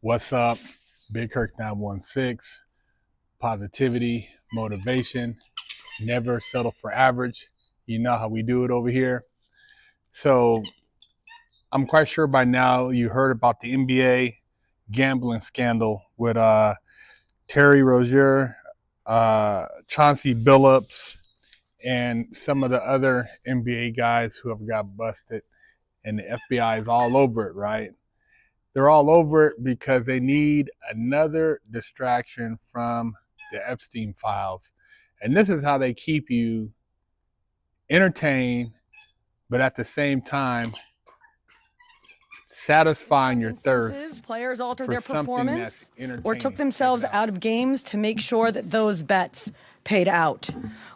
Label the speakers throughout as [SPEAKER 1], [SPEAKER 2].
[SPEAKER 1] What's up? BigHerc916. Positivity, motivation, never settle for average. You know how we do it over here. So I'm quite sure by now you heard about the NBA gambling scandal with Terry Rozier, Chauncey Billups, and some of the other NBA guys who have got busted, and the FBI is all over it, right? They're all over it because they need another distraction from the Epstein files. And this is how they keep you entertained, but at the same time, satisfying your thirst.
[SPEAKER 2] Players altered their performance or took themselves out of games to make sure that those bets paid out.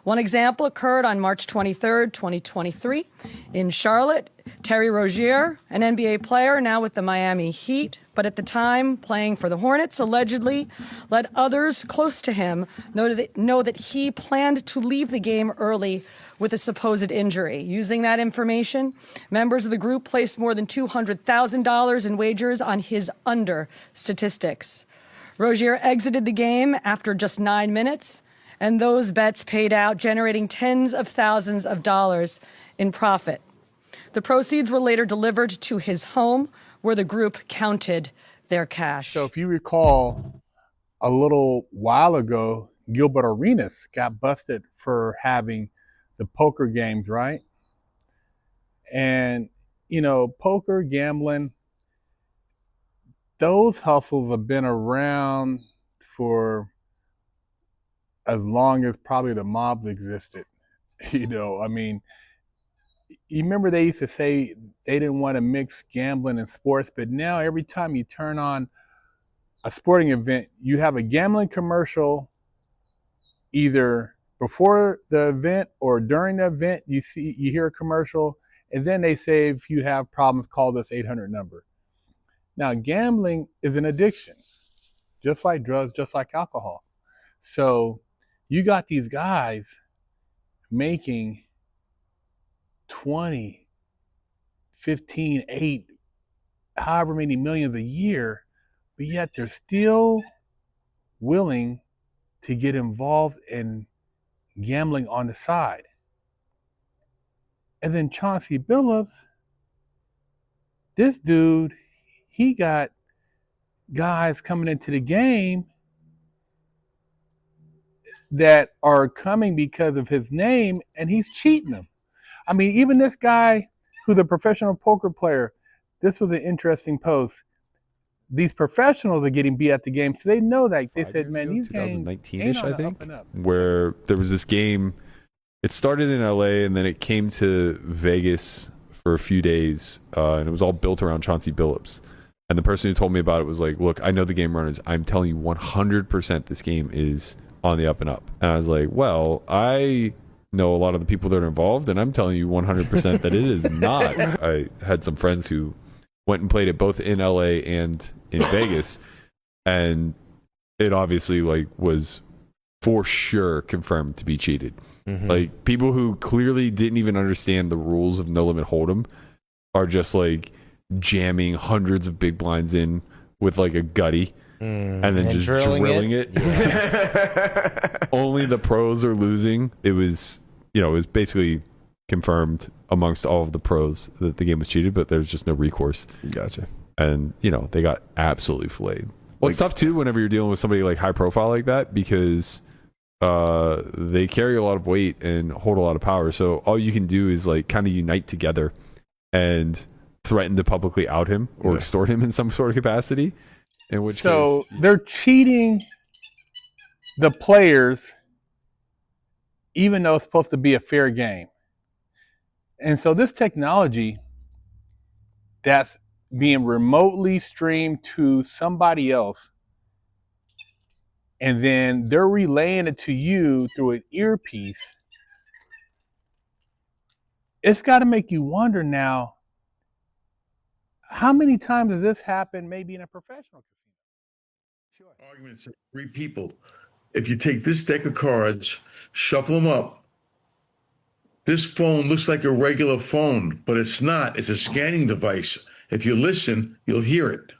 [SPEAKER 2] One example occurred on March 23rd, 2023 in Charlotte. Terry Rozier, an NBA player now with the Miami Heat, but at the time playing for the Hornets, allegedly let others close to him know that he planned to leave the game early with a supposed injury. Using that information, members of the group placed more than $200,000 in wagers on his under statistics. Rozier exited the game after just 9 minutes, and those bets paid out, generating tens of thousands of dollars in profit. The proceeds were later delivered to his home, where the group counted their cash.
[SPEAKER 1] So if you recall, a little while ago, Gilbert Arenas got busted for having the poker games, right? And, you know, poker, gambling, those hustles have been around for as long as probably the mobs existed. You know, I mean, you remember they used to say they didn't want to mix gambling and sports, but now every time you turn on a sporting event, you have a gambling commercial either before the event or during the event. You hear a commercial, and then they say, if you have problems, call this 800 number. Now, gambling is an addiction, just like drugs, just like alcohol. So you got these guys making 20, 15, 8, however many millions a year, but yet they're still willing to get involved in gambling on the side. And then Chauncey Billups, this dude, he got guys coming into the game that are coming because of his name, and he's cheating them. I mean, even this guy who's a professional poker player, this was an interesting post. These professionals are getting beat at the game, so they know that. They said, man, these games
[SPEAKER 3] 2019-ish, I think, where there was this game. It started in LA and then it came to Vegas for a few days, and it was all built around Chauncey Billups. And the person who told me about it was like, look, I know the game runners. I'm telling you 100% this game is on the up and up. And I was like, well, I know a lot of the people that are involved, and I'm telling you 100% that it is not. I had some friends who went and played it both in LA and in Vegas, and it obviously like was for sure confirmed to be cheated. Like, people who clearly didn't even understand the rules of No Limit Hold'em are just like jamming hundreds of big blinds in with like a gutty and then just drilling it. Yeah. Only the pros are losing. It was, you know, it was basically confirmed amongst all of the pros that the game was cheated, but there's just no recourse.
[SPEAKER 4] Gotcha.
[SPEAKER 3] And, you know, they got absolutely filleted. Well, it's tough too whenever you're dealing with somebody like high profile like that, because they carry a lot of weight and hold a lot of power. So all you can do is like kind of unite together and threaten to publicly out him or extort him in some sort of capacity. In which case,
[SPEAKER 1] they're cheating the players, even though it's supposed to be a fair game. And so this technology that's being remotely streamed to somebody else, and then they're relaying it to you through an earpiece, it's got to make you wonder now, how many times has this happened maybe in a professional casino?
[SPEAKER 5] Sure. Arguments of 3 people. If you take this deck of cards, shuffle them up, this phone looks like a regular phone, but it's not. It's a scanning device. If you listen, you'll hear it.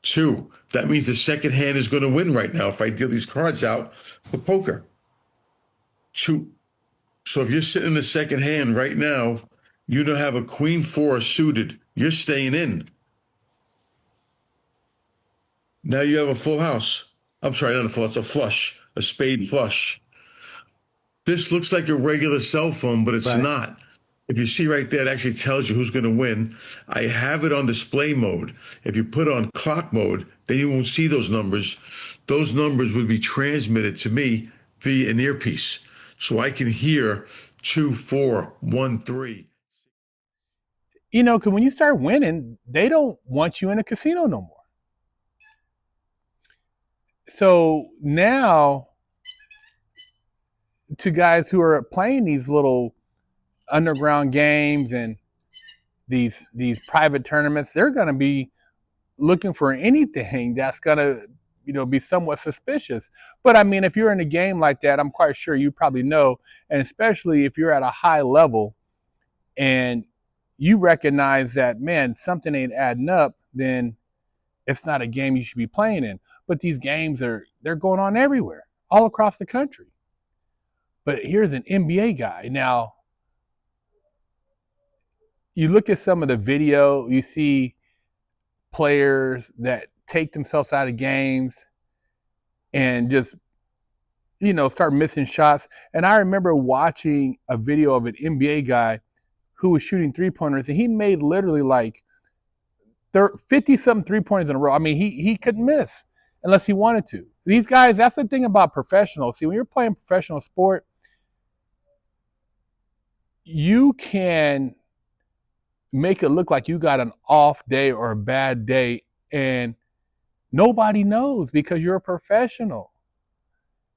[SPEAKER 5] Two, that means the second hand is going to win right now if I deal these cards out for poker. Two. So if you're sitting in the second hand right now, you don't have a queen four suited. You're staying in. Now you have a full house. I'm sorry, not a full, it's a flush, a spade flush. This looks like a regular cell phone, but it's not. If you see right there, it actually tells you who's going to win. I have it on display mode. If you put it on clock mode, then you won't see those numbers. Those numbers would be transmitted to me via an earpiece. So I can hear 2, 4, 1, 3.
[SPEAKER 1] You know, because when you start winning, they don't want you in a casino no more. So now, to guys who are playing these little underground games and these private tournaments, they're going to be looking for anything that's going to, you know, be somewhat suspicious. But I mean, if you're in a game like that, I'm quite sure you probably know, and especially if you're at a high level and you recognize that, man, something ain't adding up, then it's not a game you should be playing in. But these games they're going on everywhere, all across the country. But here's an NBA guy. Now, you look at some of the video, you see players that take themselves out of games and just, you know, start missing shots. And I remember watching a video of an NBA guy who was shooting three-pointers, and he made literally like 50-something three-pointers in a row. I mean, he couldn't miss unless he wanted to. These guys, that's the thing about professionals. See, when you're playing professional sport, you can make it look like you got an off day or a bad day, and nobody knows because you're a professional.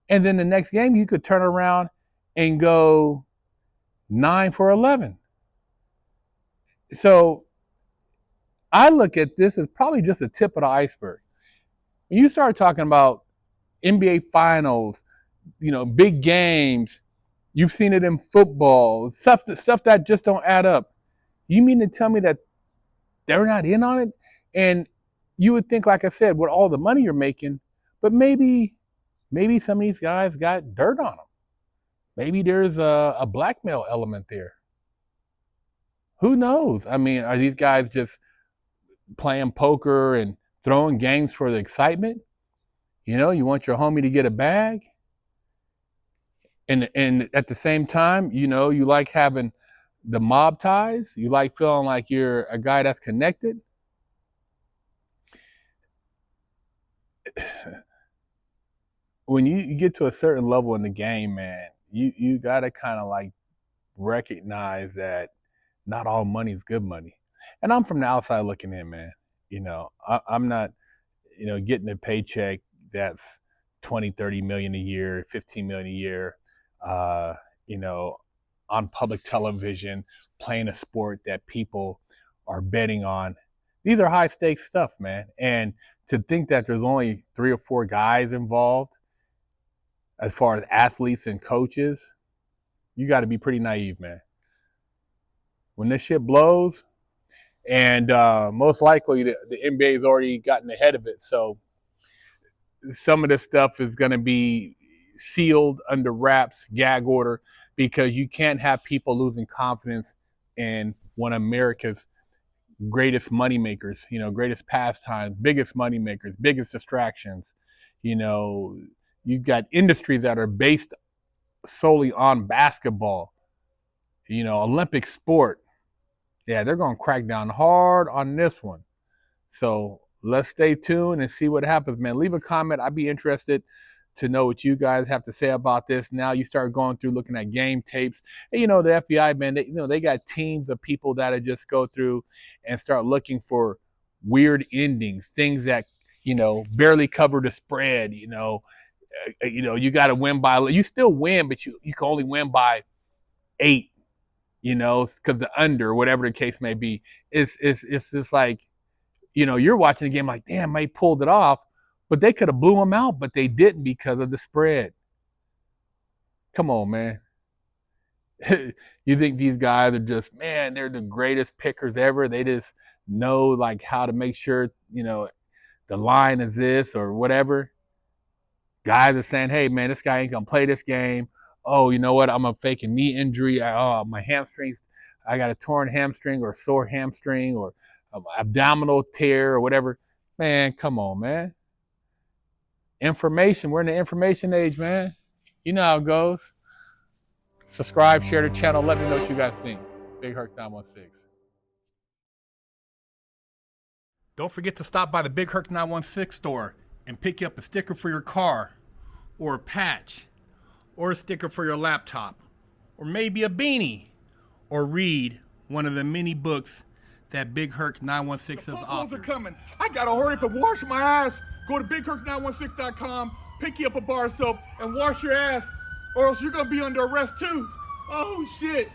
[SPEAKER 1] And then the next game, you could turn around and go 9 for 11. So I look at this as probably just a tip of the iceberg. When you start talking about NBA finals, you know, big games, you've seen it in football, stuff that just don't add up. You mean to tell me that they're not in on it? And you would think, like I said, with all the money you're making, but maybe some of these guys got dirt on them. Maybe there's a blackmail element there. Who knows? I mean, are these guys just playing poker and throwing games for the excitement? You know, you want your homie to get a bag. And at the same time, you know, you like having the mob ties. You like feeling like you're a guy that's connected. When you get to a certain level in the game, man, you got to kind of like recognize that not all money is good money. And I'm from the outside looking in, man. You know, I'm not, you know, getting a paycheck that's 20, 30 million a year, 15 million a year, you know, on public television, playing a sport that people are betting on. These are high stakes stuff, man. And to think that there's only 3 or 4 guys involved as far as athletes and coaches, you got to be pretty naive, man. When this shit blows, and most likely the NBA has already gotten ahead of it, so some of this stuff is going to be sealed under wraps, gag order, because you can't have people losing confidence in one of America's greatest moneymakers, you know, greatest pastimes, biggest moneymakers, biggest distractions. You know, you've got industries that are based solely on basketball, you know, Olympic sport. Yeah, they're going to crack down hard on this one. So let's stay tuned and see what happens, man. Leave a comment. I'd be interested to know what you guys have to say about this. Now you start going through looking at game tapes. And, you know, the FBI, man, they, you know, they got teams of people that just go through and start looking for weird endings, things that, you know, barely cover the spread. You know, you got to win by. You still win, but you can only win by 8. You know, because the under, whatever the case may be, it's just like, you know, you're watching the game like, damn, they pulled it off, but they could have blew them out, but they didn't because of the spread. Come on, man. You think these guys are just, man, they're the greatest pickers ever. They just know like how to make sure, you know, the line is this or whatever. Guys are saying, hey, man, this guy ain't going to play this game. Oh, you know what? I'm a fake a knee injury. Oh, my hamstrings, I got a torn hamstring or a sore hamstring or abdominal tear or whatever. Man, come on, man. Information. We're in the information age, man. You know how it goes. Subscribe, share the channel. Let me know what you guys think. BigHerc916. Don't forget to stop by the BigHerc916 store and pick you up a sticker for your car, or a patch, or a sticker for your laptop, or maybe a beanie, or read one of the many books that BigHerc916 has authored. Are coming. I gotta hurry up and wash my ass. Go to BigHerc916.com, pick you up a bar of soap, and wash your ass, or else you're gonna be under arrest too. Oh shit.